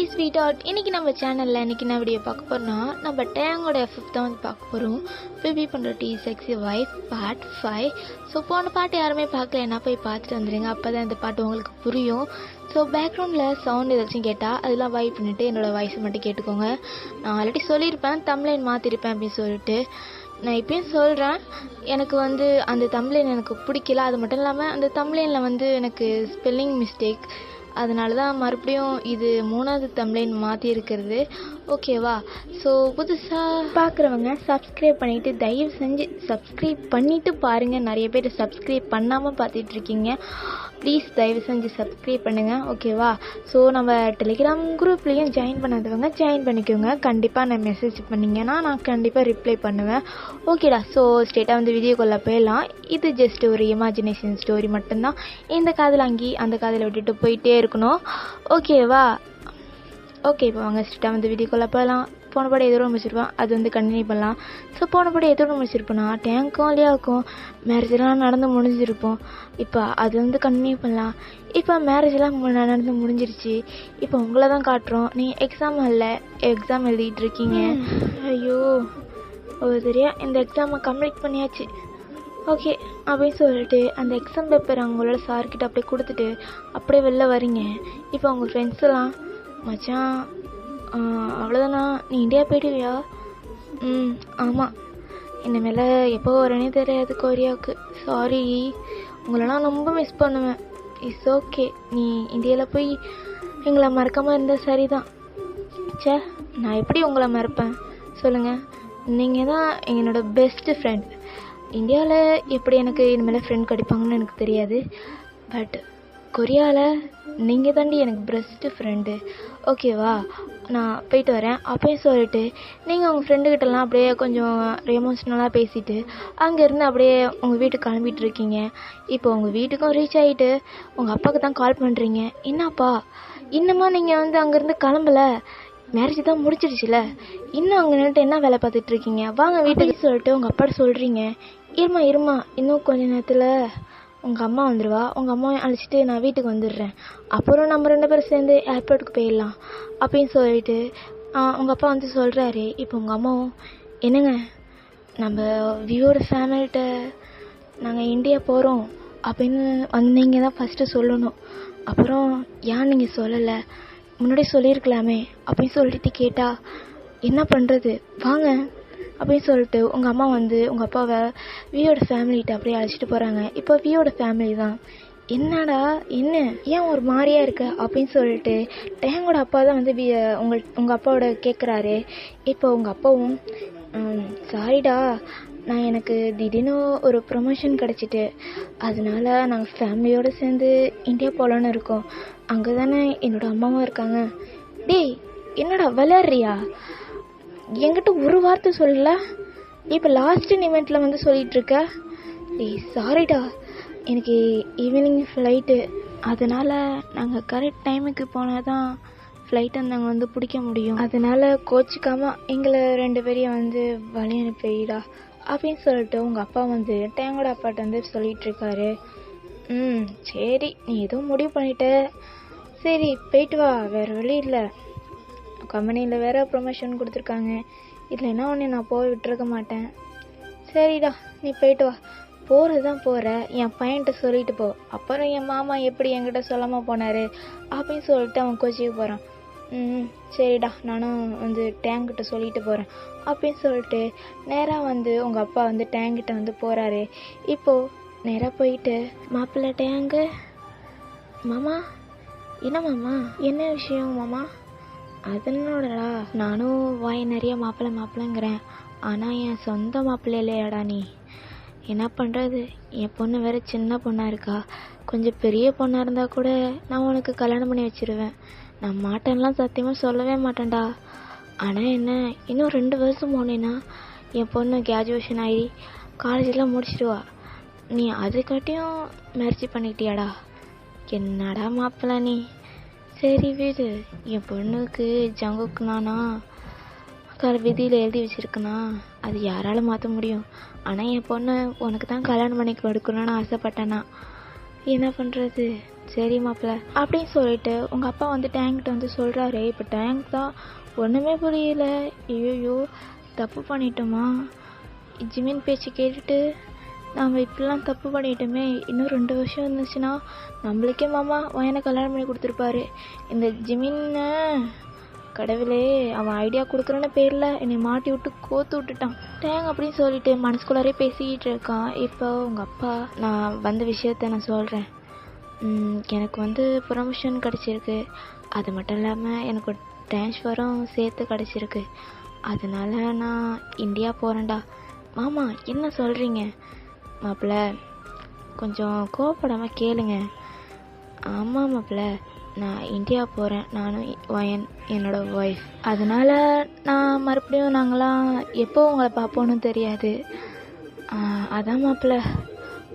Hi sweet heart. இன்றைக்கி நம்ம சேனலில் இன்றைக்கி என்ன வீடியோ பார்க்க போகிறோம்னா, நம்ம டேங்கோட எஃபெக்ட் தான் வந்து பார்க்க போகிறோம். பேபி பண்ணுற செக்ஸி வைஃப் பார்ட் 5. ஸோ போன பாட்டு யாருமே பார்க்கல, என்ன போய் பார்த்துட்டு வந்துடுங்க, அப்போ தான் இந்த பாட்டு உங்களுக்கு புரியும். ஸோ பேக்ரவுண்டில் சவுண்ட் ஏதாச்சும் கேட்டால் அதெல்லாம் வைப் பண்ணிவிட்டு என்னோடய வாய்ஸை மட்டும் கேட்டுக்கோங்க. நான் ஆல்ரெடி சொல்லியிருப்பேன் தம்ப்லைன் மாற்றிருப்பேன் அப்படின்னு சொல்லிட்டு. நான் இப்பயும் சொல்கிறேன், எனக்கு வந்து அந்த தம்ப்லைன் எனக்கு பிடிக்கல. அது மட்டும் இல்லாமல் அந்த தம்ப்லைனில் வந்து எனக்கு ஸ்பெல்லிங் மிஸ்டேக், அதனால தான் மறுபடியும் இது 3வது தம்ப்லைன் மாற்றிருக்கிறது. ஓகேவா? ஸோ புதுசாக பார்க்குறவங்க சப்ஸ்கிரைப் பண்ணிவிட்டு தயவு செஞ்சு சப்ஸ்கிரைப் பண்ணிவிட்டு பாருங்கள். நிறைய பேர் சப்ஸ்கிரைப் பண்ணாமல் பார்த்துட்ருக்கீங்க. ப்ளீஸ் தயவு செஞ்சு சப்ஸ்கிரைப் பண்ணுங்கள். ஓகேவா? ஸோ நம்ம டெலிகிராம் குரூப்லேயும் ஜாயின் பண்ணாதவங்க ஜாயின் பண்ணிக்கோங்க. கண்டிப்பாக நான் மெசேஜ் பண்ணிங்கன்னா நான் கண்டிப்பாக ரிப்ளை பண்ணுவேன். ஓகேடா? ஸோ ஸ்ட்ரெயிட்டாக வந்து வீடியோக்குள்ளே போயிடலாம். இது ஜஸ்ட் ஒரு இமேஜினேஷன் ஸ்டோரி மட்டும்தான். இந்த காதில் அங்கி அந்த காதில் விட்டுட்டு போயிட்டே இருக்கணும். ஓகேவா? ஓகே, இப்போ வாங்க ஸ்ட்ரெயிட்டாக வந்து வீடியோக்குள்ளே போகலாம். போனபடி எதோ முடிச்சிருப்பேன், அது வந்து கண்டினியூ பண்ணலாம். ஸோ போனபடி எதோட முடிச்சிருப்பேன்னா டேங்க்கும் லியாவுக்கும் மேரேஜெலாம் நடந்து முடிஞ்சிருப்போம். இப்போ அது வந்து கண்டினியூ பண்ணலாம். இப்போ மேரேஜெலாம் நடந்து முடிஞ்சிருச்சு. இப்போ உங்களை தான் காட்டுறோம். நீங்கள் எக்ஸாம் எழுதிட்டு இருக்கீங்க. ஐயோ ஒரு தெரியா, இந்த எக்ஸாமை கம்ப்ளீட் பண்ணியாச்சு. ஓகே அப்படின்னு சொல்லிட்டு அந்த எக்ஸாம் பேப்பர் அவங்களோட சார்கிட்ட அப்படியே கொடுத்துட்டு அப்படியே வெளில வரீங்க. இப்போ அவங்க ஃப்ரெண்ட்ஸ் எல்லாம், மச்சான் அவ்வளோதானா, நீ இந்தியா போயிடுவியா? ஆமாம், இனிமேல் எப்போ வரேனே தெரியாது கொரியாவுக்கு. சாரி, உங்களெல்லாம் ரொம்ப மிஸ் பண்ணுவேன். இட்ஸ் ஓகே, நீ இந்தியாவில் போய் எங்களை மறக்காமல் இருந்தால் சரிதான். சே, நான் எப்படி உங்களை மறப்பேன் சொல்லுங்கள்? நீங்கள் தான் என்னோட பெஸ்ட்டு ஃப்ரெண்ட். இந்தியாவில் எப்படி எனக்கு இனிமேல் ஃப்ரெண்ட் கிடைப்பாங்கன்னு எனக்கு தெரியாது, பட் கொரியாவில் நீங்கள் தாண்டி எனக்கு பெஸ்ட்டு ஃப்ரெண்டு. ஓகேவா? நான் போயிட்டு வரேன் அப்பயும் சொல்லிட்டு நீங்கள் உங்கள் ஃப்ரெண்டுக்கிட்டலாம் அப்படியே கொஞ்சம் எமோஷ்னலாக பேசிவிட்டு அங்கேருந்து அப்படியே உங்கள் வீட்டுக்கு கிளம்பிட்டு இருக்கீங்க. இப்போ உங்கள் வீட்டுக்கும் ரீச் ஆகிட்டு உங்கள் அப்பாவுக்கு தான் கால் பண்ணுறீங்க. என்னப்பா இன்னுமா நீங்கள் வந்து அங்கேருந்து கிளம்பலை? மேரேஜ் தான் முடிச்சிடுச்சுல, இன்னும் அங்கே நின்றுட்டு என்ன வேலை பார்த்துட்டு இருக்கீங்க? வாங்க வீட்டுக்கு சொல்லிட்டு உங்கள் அப்பாட்ட சொல்கிறீங்க. இருமா இன்னும் கொஞ்ச நேரத்தில் உங்கள் அம்மா வந்துடுவா, உங்கள் அம்மாவை அழைச்சிட்டு நான் வீட்டுக்கு வந்துடுறேன், அப்புறம் நம்ம 2 பேரும் சேர்ந்து ஏர்போர்ட்டுக்கு போயிடலாம் அப்படின்னு சொல்லிட்டு உங்கள் அப்பா வந்து சொல்கிறாரு. இப்போ உங்கள் அம்மாவும், என்னங்க நம்ம வியோட ஃபேமிலிகிட்ட நாங்கள் இந்தியா போகிறோம் அப்படின்னு வந்தீங்க தான் ஃபஸ்ட்டு சொல்லணும். அப்புறம் ஏன் நீங்கள் சொல்லலை, முன்னாடி சொல்லியிருக்கலாமே அப்படின்னு சொல்லிட்டு கேட்டால் என்ன பண்ணுறது, வாங்க அப்படின்னு சொல்லிட்டு உங்கள் அம்மா வந்து உங்கள் அப்பாவை வியோட ஃபேமிலிகிட்ட அப்படியே அழைச்சிட்டு போகிறாங்க. இப்போ வியோட ஃபேமிலி தான். என்னடா என்ன ஏன் ஒரு மாதிரியாக இருக்க அப்படின்னு சொல்லிட்டு டேங்கோட அப்பா தான் வந்து உங்கள் அப்பாவோட கேட்குறாரு. இப்போ உங்கள் அப்பாவும், சாரிடா, நான் எனக்கு திடீர்னு ஒரு ப்ரொமோஷன் கிடச்சிட்டு, அதனால நாங்கள் ஃபேமிலியோடு சேர்ந்து இந்தியா போகலான்னு இருக்கோம். அங்கே தானே என்னோடய அம்மாவும் இருக்காங்க. டேய் என்னடா விளையாடுறியா? என்கிட்ட ஒரு வார்த்தை சொல்லல, இப்போ லாஸ்ட் இவெண்ட்டில் வந்து சொல்லிகிட்ருக்க. டேய் சாரிடா, எனக்கு ஈவினிங் ஃப்ளைட்டு, அதனால் நாங்கள் கரெக்ட் டைமுக்கு போனால் தான் ஃப்ளைட்டை நாங்கள் வந்து பிடிக்க முடியும். அதனால் கோச்சிக்காமல் எங்களை 2 பேரையும் வந்து வழி அனுப்பிடா அப்படின்னு சொல்லிட்டு உங்கள் அப்பா வந்து டேங்கோட அப்பாட்ட வந்து சொல்லிகிட்ருக்காரு. சரி, நீ எதுவும் முடிவு பண்ணிட்ட, சரி போயிட்டு வா, வேறு வழி இல்லை, கம்பெனியில் வேறு ப்ரொமோஷன் கொடுத்துருக்காங்க, இல்லைன்னா உன்னை நான் போய் விட்டுருக்க மாட்டேன். சரிடா நீ போயிட்டு வா, போகிறது தான் போகிற, என் பையன்கிட்ட சொல்லிட்டு போ, அப்புறம் என் மாமா எப்படி என்கிட்ட சொல்லாமல் போனார் அப்படின்னு சொல்லிட்டு அவன் கோச்சிக்கு போகிறான். சரிடா நானும் வந்து டேங்கிட்ட சொல்லிட்டு போகிறேன் அப்படின்னு சொல்லிட்டு நேராக வந்து உங்கள் அப்பா வந்து டேங்கிட்ட வந்து போகிறாரு. இப்போது நேராக போயிட்டு, மாப்பிள்ளை டேங்கு, மாமா என்ன மாமா, என்ன விஷயம் மாமா? அதனோடடா, நானும் வாய் நிறைய மாப்பிள்ளைங்கிறேன், ஆனால் என் சொந்த மாப்பிள்ளை இல்லையாடா நீ. என்ன பண்ணுறது, என் பொண்ணு வேறு சின்ன பொண்ணாக இருக்கா, கொஞ்சம் பெரிய பொண்ணாக இருந்தால் கூட நான் உனக்கு கல்யாணம் பண்ணி வச்சிருவேன். நான் மாட்டேன்லாம் சத்தியமாக சொல்லவே மாட்டேன்டா. ஆனால் என்ன, இன்னும் 2 வருஷம் போனேன்னா என் பொண்ணு கிராஜுவேஷன் ஆகி காலேஜெலாம் முடிச்சிடுவா. நீ அதுக்காட்டியும் மேரேஜ் பண்ணிட்டியாடா? என்னடா மாப்பிள்ளை நீ. சரி வீடு, என் பொண்ணுக்கு ஜங்குக்குனானா விதியில் எழுதி வச்சுருக்குண்ணா, அது யாரால் மாற்ற முடியும். ஆனால் என் பொண்ணு உனக்கு தான் கல்யாணம் பண்ணி கொடுக்கணும்னு ஆசைப்பட்டேன்னா என்ன பண்ணுறது, சரி மாப்பிள்ள அப்படின்னு சொல்லிட்டு உங்கள் அப்பா வந்து டேங்கிட்ட வந்து சொல்கிறாரு. இப்போ டேங்க் தான் ஒன்றுமே புரியல. ஐயோ தப்பு பண்ணிட்டோமா, ஜிமின் பேச்சு கேட்டுட்டு நாம் இப்படிலாம் தப்பு பண்ணிட்டோமே, இன்னும் 2 வருஷம் இருந்துச்சுன்னா நம்மளுக்கே மாமா வயனை கல்யாணம் பண்ணி கொடுத்துருப்பாரு. இந்த ஜிமின்னு கடவுளே, அவன் ஐடியா கொடுக்குறன்னு பேரில் என்னை மாட்டி விட்டு கோத்து விட்டுட்டான் டேங் அப்படின்னு சொல்லிட்டு மனசுக்குள்ளாரே பேசிக்கிட்டு இருக்கான். இப்போ உங்கள் அப்பா, நான் வந்த விஷயத்த நான் சொல்கிறேன். எனக்கு வந்து ப்ரமோஷன் கிடச்சிருக்கு, அது மட்டும் இல்லாமல் எனக்கு ட்ரான்ஸ்ஃபரும் சேர்த்து கிடச்சிருக்கு. அதனால நான் இந்தியா போகிறேன்டா. மாமா என்ன சொல்கிறீங்க? மாப்பிள்ள கொஞ்சம் கோவப்படாமல் கேளுங்க. ஆமாம் மாப்பிள்ள, நான் இந்தியா போகிறேன், நானும் என்னோடய ஒய்ஃப். அதனால் நான் மறுபடியும் நாங்களாம் எப்போ உங்களை பார்ப்போன்னு தெரியாது. அதான் மாப்பிள்ள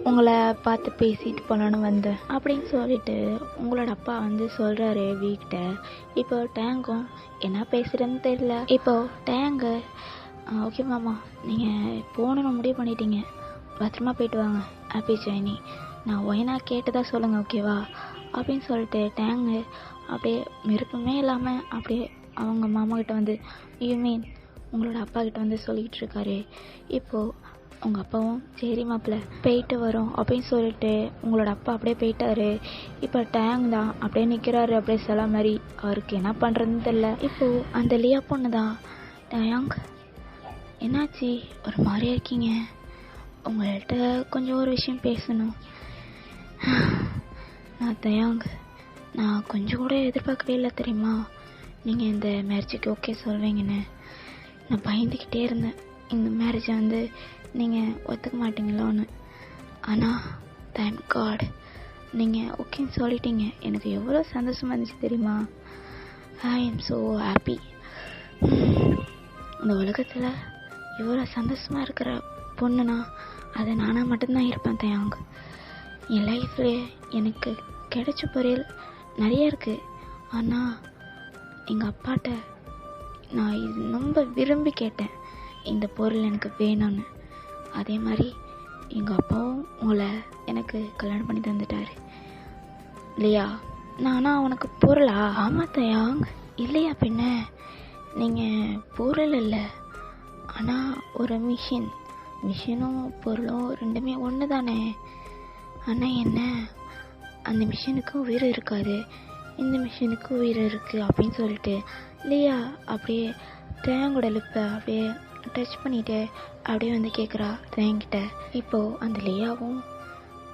உங்களை பார்த்து பேசிட்டு போகலான்னு வந்தேன் அப்படின்னு சொல்லிட்டு உங்களோட அப்பா வந்து சொல்கிறாரு வீக்கிட்ட. இப்போ டேங்கும் என்ன பேசுகிறேன்னு தெரியல. இப்போ டேங்கு ஓகே மாமா, நீங்கள் போகணுன்னு முடிவு பண்ணிட்டீங்க, பத்திரமா போயிட்டு வாங்க, ஹாப்பி ஜர்னி, நான் ஒயினா கேட்டதா சொல்லுங்கள் ஓகேவா அப்படின்னு சொல்லிட்டு டேங்கு அப்படியே விருப்பமே இல்லாமல் அப்படியே அவங்க மாமா கிட்ட வந்து யூ மீன் உங்களோட அப்பா கிட்ட வந்து சொல்லிக்கிட்டு இருக்காரு. இப்போது உங்கள் அப்பாவும் சரி மாப்பிள்ள போயிட்டு வரோம் அப்படின்னு சொல்லிட்டு உங்களோட அப்பா அப்படியே போயிட்டாரு. இப்போ டேங் தான் அப்படியே நிற்கிறாரு, அப்படியே சில மாதிரி. அவருக்கு என்ன பண்ணுறதுன்னு தெரில. இப்போது அந்த லியா பொண்ணு தான், டேங் என்னாச்சு ஒரு மாதிரியா இருக்கீங்க, உங்கள்கிட்ட கொஞ்சம் ஒரு விஷயம் பேசணும். நான் தயாங், நான் கொஞ்சம் கூட எதிர்பார்க்கவே இல்லை தெரியுமா நீங்கள் இந்த மேரேஜுக்கு ஓகே சொல்வீங்கன்னு. நான் பயந்துக்கிட்டே இருந்தேன் இந்த மேரேஜை வந்து நீங்கள் ஒத்துக்க மாட்டீங்களோன்னு. ஆனால் தேங்க் காட் நீங்கள் ஓகேன்னு சொல்லிட்டீங்க. எனக்கு எவ்வளோ சந்தோஷமாக இருந்துச்சு தெரியுமா. I am so happy. இந்த உலகத்தில் எவ்வளோ சந்தோஷமாக இருக்கிற பொண்ணுனா அது நானாக மட்டும்தான் இருப்பேன் தயாங்க. என் லைஃப்பில் எனக்கு கிடைச்ச பொருள் நிறைய இருக்குது. ஆனால் எங்கள் அப்பாட்ட நான் இது ரொம்ப விரும்பி கேட்டேன், இந்த பொருள் எனக்கு வேணும்னு. அதே மாதிரி எங்கள் அப்பாவும் உங்களை எனக்கு கல்யாணம் பண்ணி தந்துட்டாரு இல்லையா. நானா உனக்கு பொருளா? ஆமாம் தயாங், இல்லையா பின்ன. நீங்கள் பொருள் இல்லை, ஆனால் ஒரு மிஷினும் பொருளும் ரெண்டுமே ஒன்று தானே. ஆனால் என்ன, அந்த மிஷினுக்கு உயிர் இருக்காது, இந்த மிஷினுக்கு உயிர் இருக்குது அப்படின்னு சொல்லிட்டு லியா அப்படியே தேங்கோட லிப்பை அப்படியே டச் பண்ணிவிட்டு அப்படியே வந்து கேட்குறா தேங்கிட்ட. இப்போது அந்த லியாவும்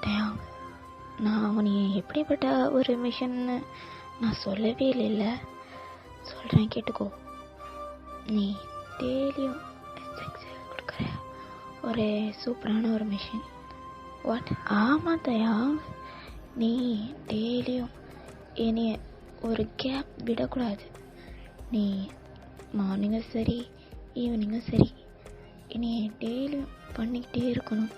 தேங், நான் உன்னை எப்படிப்பட்ட ஒரு மிஷின்னு நான் சொல்லவே இல்லைல்ல, சொல்கிறேன் கேட்டுக்கோ. நீ டெய்லியும் கொடுக்குற ஒரு சூப்பரான ஒரு மிஷின். வாட்? ஆமாம் தயாங், நீ டெய்லியும் என்னைய ஒரு கேப் விடக்கூடாது. நீ மார்னிங்கும் சரி ஈவினிங்கும் சரி என்னைய டெய்லியும் பண்ணிக்கிட்டே இருக்கணும்.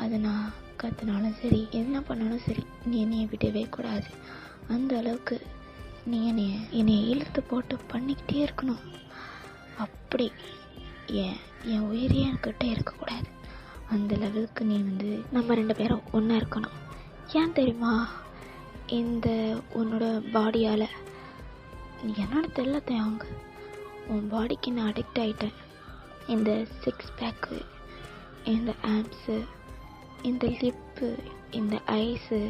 அது நான் கற்றுனாலும் சரி என்ன பண்ணாலும் சரி நீ என்னைய விடவே கூடாது. அந்த அளவுக்கு நீ என்னைய இழுத்து போட்டு பண்ணிக்கிட்டே இருக்கணும். அப்படி என் உயிரே என்கிட்ட இருக்கக்கூடாது. அந்த லெவலுக்கு நீ வந்து நம்ம 2 பேரும் ஒன்றா இருக்கணும். ஏன் தெரியுமா, இந்த உன்னோட பாடியால் நீ என்னோட தெரியல தேங்க, உன் பாடிக்கு நான் அடிக்ட் ஆகிட்டேன். இந்த 6 பேக்கு, இந்த ஆப்ஸு, இந்த லிப்பு, இந்த ஐஸு,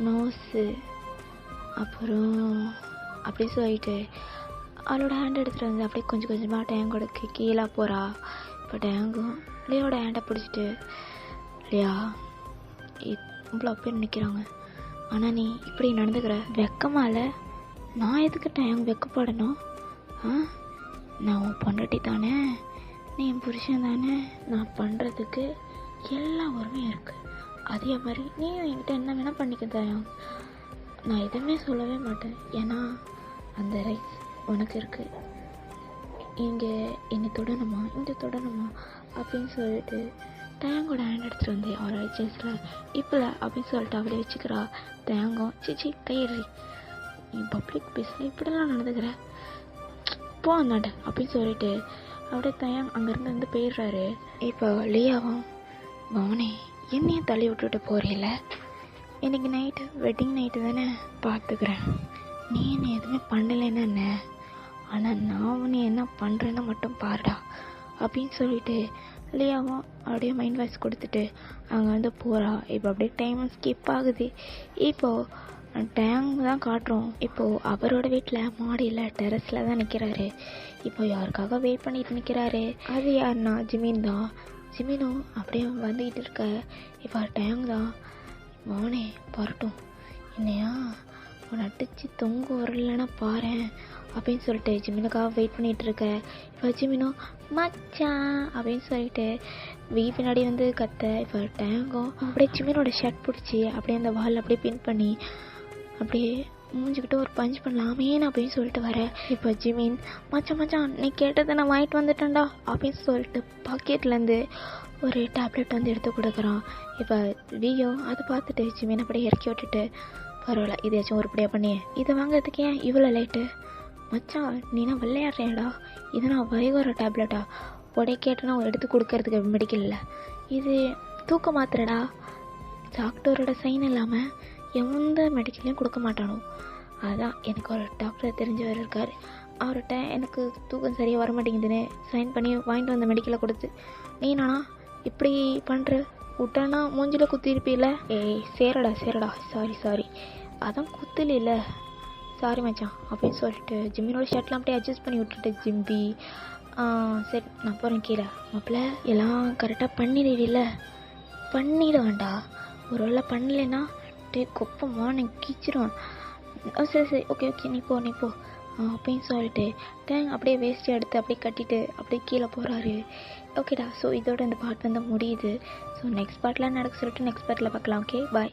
நோஸு, அப்புறம் அப்படி சொல்லிட்டு அவளோட ஹேண்ட் எடுத்துகிட்டு வந்து அப்படியே கொஞ்சம் கொஞ்சமாக டேங்கோட கீழே போகிறா. இப்போ டேங்கும் லியோட ஹேண்டை பிடிச்சிட்டு, இல்லையா இவ்வளோ பேர் நிற்கிறாங்க, ஆனால் நீ இப்படி நடந்துக்கிற, வெக்கமால? நான் எதுக்கு டேங் வெக்கப்படணும்? நான் உன் பொண்டாட்டி தானே, நீ என் புருஷன் தானே, நான் பண்ணுறதுக்கு எல்லா உரிமையும் இருக்குது. அதே மாதிரி நீயும் என்கிட்ட என்ன வேணால் பண்ணிக்க தயாங், நான் எதுவுமே சொல்லவே மாட்டேன். ஏன்னா அந்த ரைட்ஸ் உனக்கு இருக்குது. இங்கே என்னை தொடணுமா இங்கே தொடணுமா அப்படின்னு சொல்லிட்டு தேங்கோட ஹேண்ட் எடுத்துகிட்டு வந்து அவரை சேஸில் இப்போல அப்படின்னு சொல்லிட்டு அவளே வச்சுக்கிறா. தேங்கம் சிச்சி கையறி, நீ பப்ளிக் பிளேஸில் இப்படிலாம் நடந்துக்கிற, போ அந்தாண்ட அப்படின்னு சொல்லிட்டு அப்படியே தயாங் அங்கேருந்து வந்து போயிடுறாரு. இப்போ லியாவும், மவனே என்னையும் தள்ளி விட்டுட்டு போகிறீல்ல, இன்றைக்கி நைட்டு வெட்டிங் நைட்டு தானே, பார்த்துக்கிறேன். நீ என்ன எதுவுமே பண்ணலைன்னா என்ன, ஆனால் நான் உன்னை என்ன பண்ணுறேன்னு மட்டும் பாருடா அப்படின்னு சொல்லிட்டு லியாவும் அப்படியே மைண்ட் வாய்ஸ் கொடுத்துட்டு அங்கே வந்து போகிறா. இப்போ அப்படியே டைம் ஸ்கிப் ஆகுது. இப்போது டேங் தான் காட்டுறோம். இப்போது அவரோட வீட்டில் மாடியில் டெரஸில் தான் நிற்கிறாரு. இப்போ யாருக்காக வெயிட் பண்ணிட்டு நிற்கிறாரு. அது யாருன்னா ஜிமின் தான். ஜிமினும் அப்படியே வந்துக்கிட்டு இருக்க. இப்போ டேங் தான் மோனே வரட்டும், என்னையா உன்னை அடிச்சு தொங்க வரலன்னா பாரேன் அப்படின்னு சொல்லிட்டு ஜிமினுக்காக வெயிட் பண்ணிகிட்டு இருக்க. இப்போ ஜிமினும் மச்சான் அப்படின்னு சொல்லிட்டு பின்னாடி வந்து கத்த. இப்போ டேங்கும் அப்படியே ஜிமினோட ஷர்ட் பிடிச்சி அப்படியே அந்த வால் அப்படியே பின் பண்ணி அப்படியே மூஞ்சிக்கிட்டு ஒரு பஞ்ச் பண்ணலாமேன்னு அப்படின்னு சொல்லிட்டு வர. இப்போ ஜிமின் மச்சான் மச்சான் நீ கேட்டதை நான் வாங்கிட்டு வந்துட்டேன்டா அப்படின்னு சொல்லிட்டு பாக்கெட்லேருந்து ஒரு டேப்லெட் வந்து எடுத்து கொடுக்குறான். இப்போ வியோ அதை பார்த்துட்டு ஜிமின் அப்படியே இறக்கி விட்டுட்டு பரவாயில்ல இதையாச்சும் உருப்படியாக பண்ணியே, இதை வாங்கிறதுக்கு ஏன் இவ்வளோ லைட்டு மச்சான், நீனா விளையாடுறேன்டா, இது நான் வைகோர டேப்லெட்டா உடைய கேட்டேன்னா எடுத்து கொடுக்கறதுக்கு மெடிக்கலில், இது தூக்க மாத்திரடா, டாக்டரோட சைன் இல்லாமல் எந்த மெடிக்கல்லையும் கொடுக்க மாட்டானோ. அதான் எனக்கு ஒரு டாக்டர் தெரிஞ்சவர் இருக்கார், அவர்கிட்ட எனக்கு தூக்கம் சரியாக வர மாட்டேங்குதுன்னு சைன் பண்ணி வாங்கிட்டு வந்த மெடிக்கலை கொடுத்து நீ நானா இப்படி பண்ணுற விட்டானா மூஞ்சில் குத்திருப்பீல. ஏய் சேரடா சாரி அதான் குத்துல சாரி மச்சான் அப்படின்னு சொல்லிட்டு ஜிம்மினோட ஷர்ட்லாம் அப்படியே அட்ஜஸ்ட் பண்ணி விட்டுட்டு ஜிம்பி சரி நான் போகிறேன் கீழே. மாப்பிள்ள எல்லாம் கரெக்டாக பண்ணிடுவில்ல, பண்ணிட வேண்டாம், ஒரு வேளை பண்ணலைன்னா கொப்பமாக எனக்கு கீச்சிருவேன். சரி ஓகே நீ போ அப்படின்னு சொல்லிட்டு டேங் அப்படியே வேஸ்ட்டு எடுத்து அப்படியே கட்டிட்டு அப்படியே கீழே போகிறாரு. ஓகேடா, ஸோ இதோட இந்த பார்ட் வந்து முடியுது. ஸோ நெக்ஸ்ட் பார்ட்லாம் நடக்க சொல்லிட்டு நெக்ஸ்ட் பார்ட்டில் பார்க்கலாம். Okay bye.